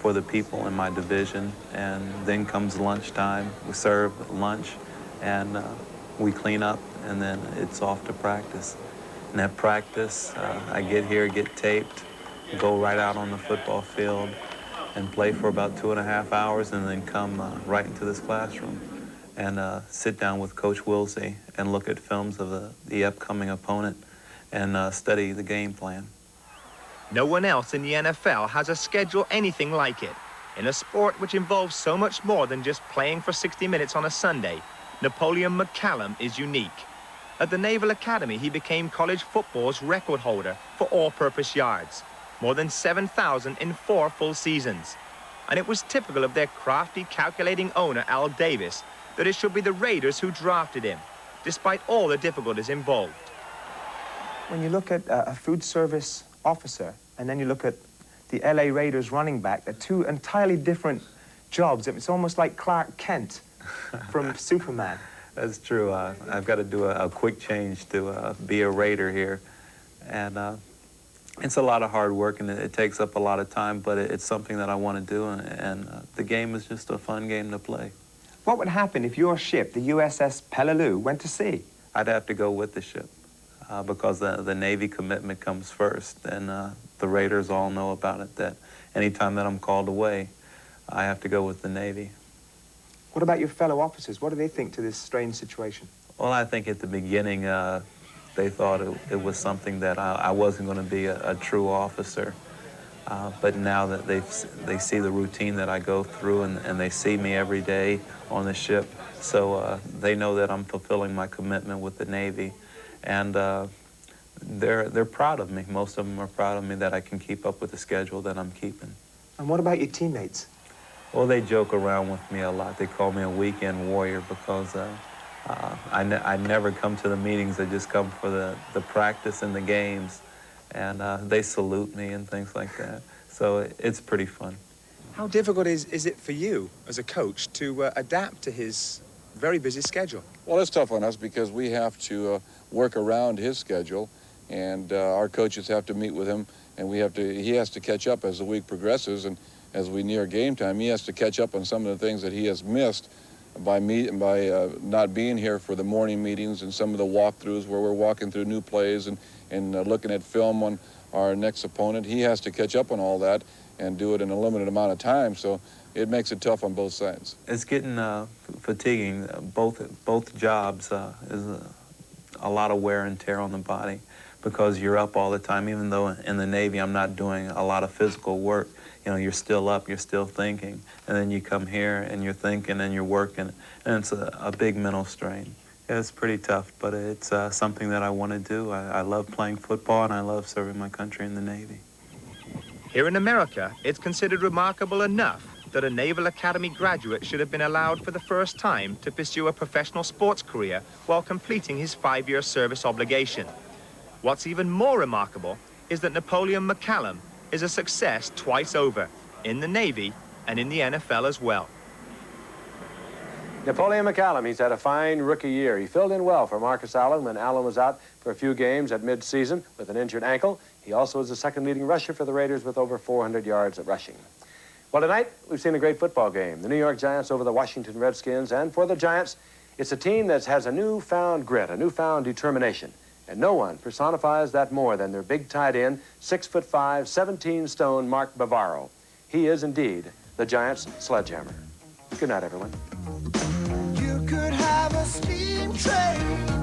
for the people in my division. And then comes lunchtime. We serve lunch, and we clean up, and then it's off to practice. And at practice, I get here, get taped, go right out on the football field, and play for about 2.5 hours, and then come right into this classroom and sit down with Coach Wilsey and look at films of the upcoming opponent and study the game plan. No one else in the NFL has a schedule anything like it. In a sport which involves so much more than just playing for 60 minutes on a Sunday, Napoleon McCallum is unique. At the Naval Academy, he became college football's record holder for all-purpose yards, more than 7,000 in 4 full seasons. And it was typical of their crafty, calculating owner, Al Davis, that it should be the Raiders who drafted him, despite all the difficulties involved. When you look at a food service officer, and then you look at the LA Raiders running back, they're 2 entirely different jobs. It's almost like Clark Kent from Superman. That's true. I've got to do a quick change to be a Raider here. And it's a lot of hard work, and it takes up a lot of time, but it's something that I want to do, and the game is just a fun game to play. What would happen if your ship, the USS Peleliu, went to sea? I'd have to go with the ship because the Navy commitment comes first, and the Raiders all know about it, that anytime that I'm called away, I have to go with the Navy. What about your fellow officers? What do they think to this strange situation? Well, I think at the beginning, they thought it was something that I wasn't going to be a true officer. But now that they see the routine that I go through, and they see me every day on the ship, so they know that I'm fulfilling my commitment with the Navy. And they're proud of me. Most of them are proud of me that I can keep up with the schedule that I'm keeping. And what about your teammates? Well, they joke around with me a lot. They call me a weekend warrior because I never come to the meetings. I just come for the practice and the games, and they salute me and things like that. So it's pretty fun. How difficult is it for you as a coach to adapt to his very busy schedule? Well, it's tough on us because we have to work around his schedule, and our coaches have to meet with him, and he has to catch up as the week progresses, and as we near game time, he has to catch up on some of the things that he has missed by not being here for the morning meetings and some of the walkthroughs where we're walking through new plays and looking at film on our next opponent. He has to catch up on all that and do it in a limited amount of time, so it makes it tough on both sides. It's getting fatiguing. Both jobs is a lot of wear and tear on the body because you're up all the time. Even though in the Navy I'm not doing a lot of physical work, you know, you're still up, you're still thinking, and then you come here and you're thinking and you're working, and it's a big mental strain. It's pretty tough, but it's something that I want to do. I love playing football, and I love serving my country in the Navy. Here in America, it's considered remarkable enough that a Naval Academy graduate should have been allowed for the first time to pursue a professional sports career while completing his 5-year service obligation. What's even more remarkable is that Napoleon McCallum is a success twice over, in the Navy and in the NFL as well. Napoleon McCallum, he's had a fine rookie year. He filled in well for Marcus Allen when Allen was out for a few games at mid-season with an injured ankle. He also was the second leading rusher for the Raiders with over 400 yards at rushing. Well, tonight, we've seen a great football game. The New York Giants over the Washington Redskins, and for the Giants, it's a team that has a newfound grit, a newfound determination. And no one personifies that more than their big tight end, 6'5", 17-stone Mark Bavaro. He is indeed the Giants' sledgehammer. Good night, everyone. You could have a steam train